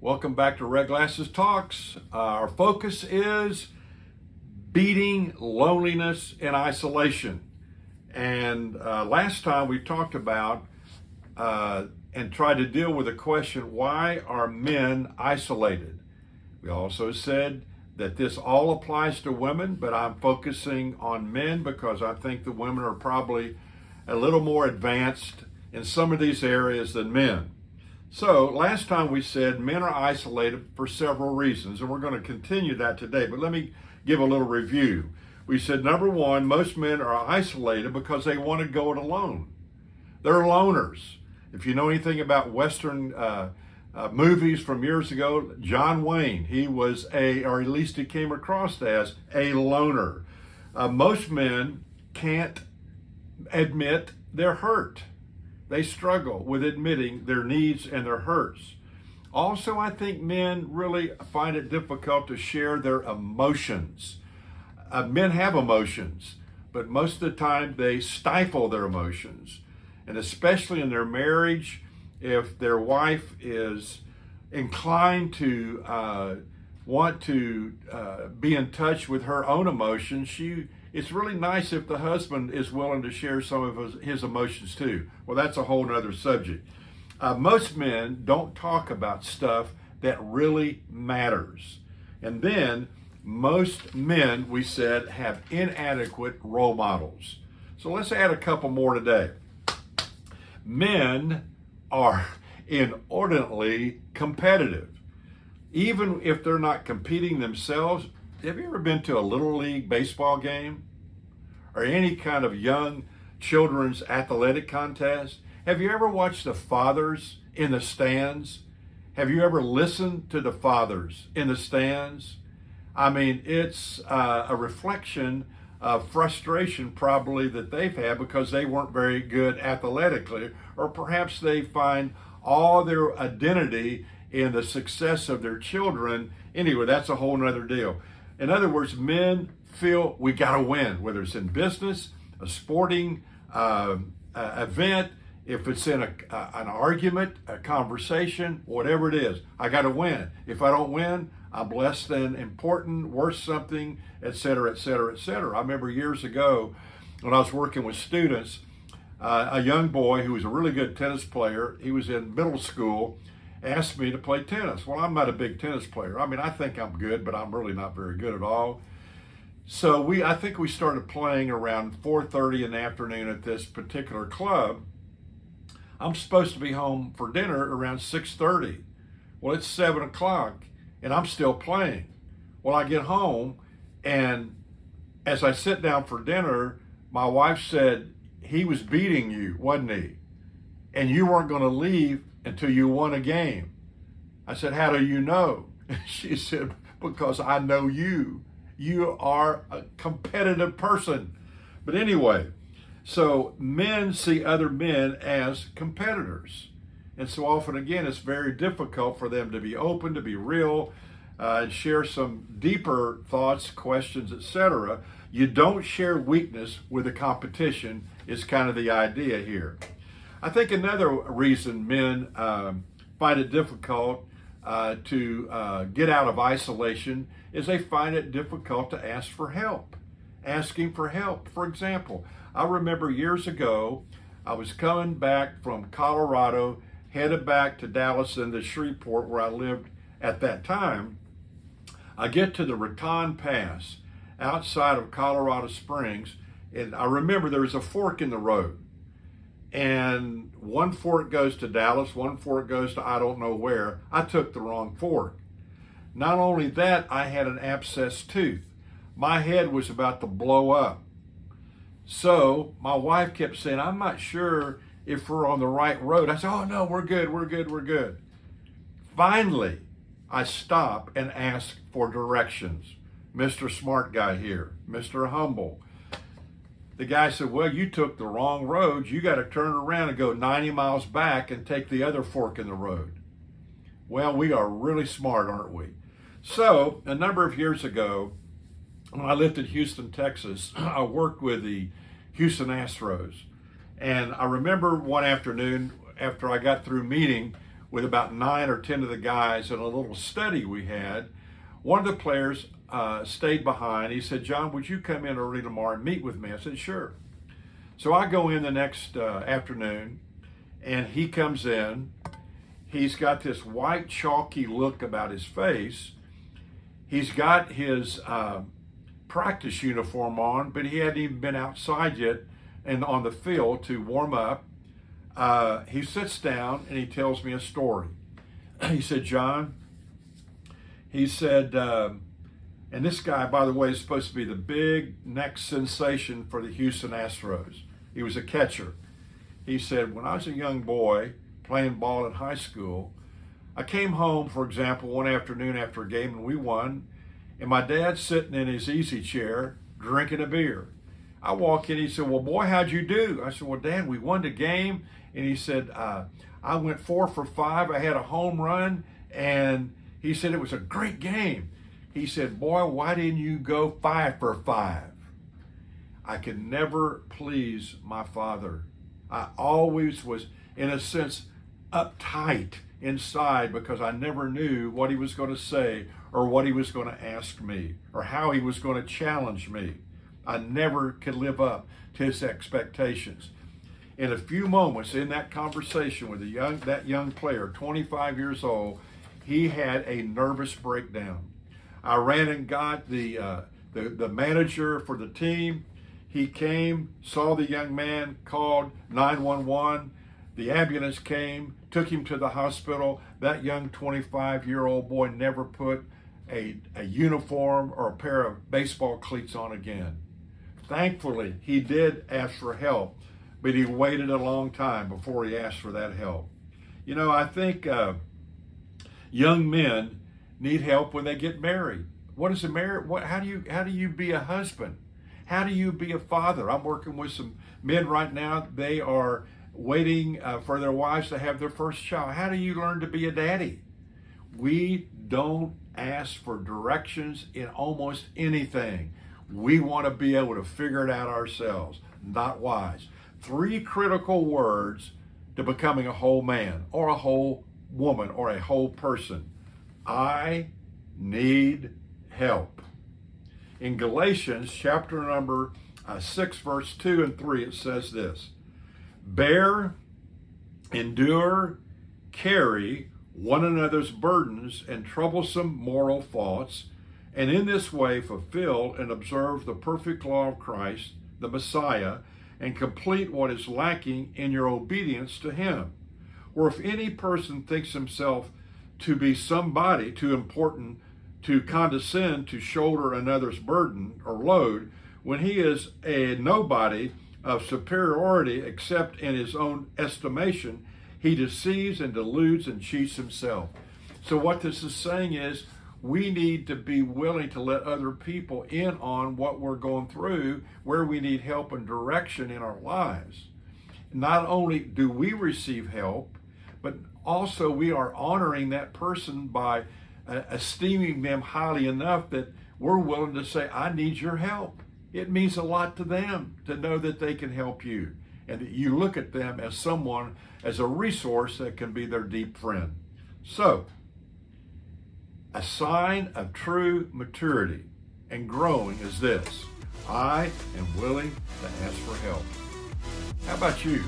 Welcome back to Red Glasses Talks. Our focus is beating loneliness and isolation. And last time we talked about and tried to deal with the question, why are men isolated? We also said that this all applies to women, but I'm focusing on men because I think the women are probably a little more advanced in some of these areas than men. So last time we said men are isolated for several reasons, and we're going to continue that today, but let me give a little review. We said, number one, most men are isolated because they want to go it alone. They're loners. If you know anything about Western movies from years ago, John Wayne, he was or at least he came across as a loner. Most men can't admit they're hurt. They struggle with admitting their needs and their hurts. Also, I think men really find it difficult to share their emotions. Men have emotions, but most of the time they stifle their emotions. And especially in their marriage, if their wife is inclined to want to be in touch with her own emotions, it's really nice if the husband is willing to share some of his emotions too. Well, that's a whole nother subject. Most men don't talk about stuff that really matters. And then most men, we said, have inadequate role models. So let's add a couple more today. Men are inordinately competitive. Even if they're not competing themselves, have you ever been to a Little League baseball game or any kind of young children's athletic contest? Have you ever watched the fathers in the stands? Have you ever listened to the fathers in the stands? I mean, it's a reflection of frustration probably that they've had because they weren't very good athletically, or perhaps they find all their identity in the success of their children. Anyway, that's a whole nother deal. In other words, men feel we got to win, whether it's in business, a sporting event, if it's in an argument, a conversation, whatever it is, I got to win. If I don't win, I'm less than important, worth something, et cetera, et cetera, et cetera. I remember years ago when I was working with students, a young boy who was a really good tennis player, he was in middle school, asked me to play tennis. Well, I'm not a big tennis player. I mean, I think I'm good, but I'm really not very good at all. So I think we started playing around 4:30 in the afternoon at this particular club. I'm supposed to be home for dinner around 6:30. Well, it's 7 o'clock and I'm still playing. Well, I get home and as I sit down for dinner, my wife said, he was beating you, wasn't he? And you weren't going to leave until you won a game. I said, how do you know? She said, because I know you. You are a competitive person. But anyway, so men see other men as competitors. And so often, again, it's very difficult for them to be open, to be real, and share some deeper thoughts, questions, etc. You don't share weakness with the competition is kind of the idea here. I think another reason men find it difficult to get out of isolation is they find it difficult to ask for help. Asking for help. For example, I remember years ago, I was coming back from Colorado, headed back to Dallas and to Shreveport where I lived at that time. I get to the Raton Pass outside of Colorado Springs, and I remember there was a fork in the road. And one fork goes to Dallas, one fork goes to I don't know where. I took the wrong fork. Not only that, I had an abscessed tooth. My head was about to blow up. So my wife kept saying, I'm not sure if we're on the right road. I said, oh no, we're good, we're good, we're good. Finally, I stop and ask for directions. Mr. Smart Guy here, Mr. Humble. The guy said, well, you took the wrong road. You got to turn around and go 90 miles back and take the other fork in the road. Well, we are really smart, aren't we? So a number of years ago, when I lived in Houston, Texas, I worked with the Houston Astros. And I remember one afternoon after I got through meeting with about 9 or 10 of the guys in a little study we had. One of the players stayed behind. He said, "John, would you come in early tomorrow and meet with me?" I said, "Sure." So I go in the next afternoon, and he comes in. He's got this white chalky look about his face. He's got his practice uniform on, but he hadn't even been outside yet and on the field to warm up. He sits down and he tells me a story. He said, "John," he said, and this guy, by the way, is supposed to be the big next sensation for the Houston Astros. He was a catcher. He said, "When I was a young boy playing ball in high school, I came home, for example, one afternoon after a game and we won, and my dad's sitting in his easy chair drinking a beer. I walk in, he said, 'Well, boy, how'd you do?' I said, 'Well, Dad, we won the game.' And he said, 'I went 4 for 5. I had a home run.' And he said, 'It was a great game.' He said, 'Boy, why didn't you go 5 for 5? I could never please my father. I always was, in a sense, uptight inside because I never knew what he was going to say or what he was going to ask me or how he was going to challenge me. I never could live up to his expectations.' In a few moments in that conversation with that young player, 25 years old, he had a nervous breakdown. I ran and got the manager for the team. He came, saw the young man, called 911. The ambulance came, took him to the hospital. That young 25-year-old boy never put a uniform or a pair of baseball cleats on again. Thankfully, he did ask for help, but he waited a long time before he asked for that help. You know, I think young men need help when they get married. What is a marriage? How do you be a husband? How do you be a father? I'm working with some men right now. They are waiting for their wives to have their first child. How do you learn to be a daddy? We don't ask for directions in almost anything. We want to be able to figure it out ourselves. Not wise. 3 critical words to becoming a whole man or a whole woman or a whole person. I need help. In Galatians chapter number 6, verse 2 and 3, it says this: "Bear, endure, carry one another's burdens and troublesome moral thoughts, and in this way fulfill and observe the perfect law of Christ, the Messiah, and complete what is lacking in your obedience to him. Or if any person thinks himself to be somebody too important to condescend to shoulder another's burden or load, when he is a nobody of superiority except in his own estimation, he deceives and deludes and cheats himself." So what this is saying is we need to be willing to let other people in on what we're going through, where we need help and direction in our lives. Not only do we receive help, but also we are honoring that person by esteeming them highly enough that we're willing to say, "I need your help." It means a lot to them to know that they can help you and that you look at them as someone, as a resource that can be their deep friend. So, a sign of true maturity and growing is this: I am willing to ask for help. How about you?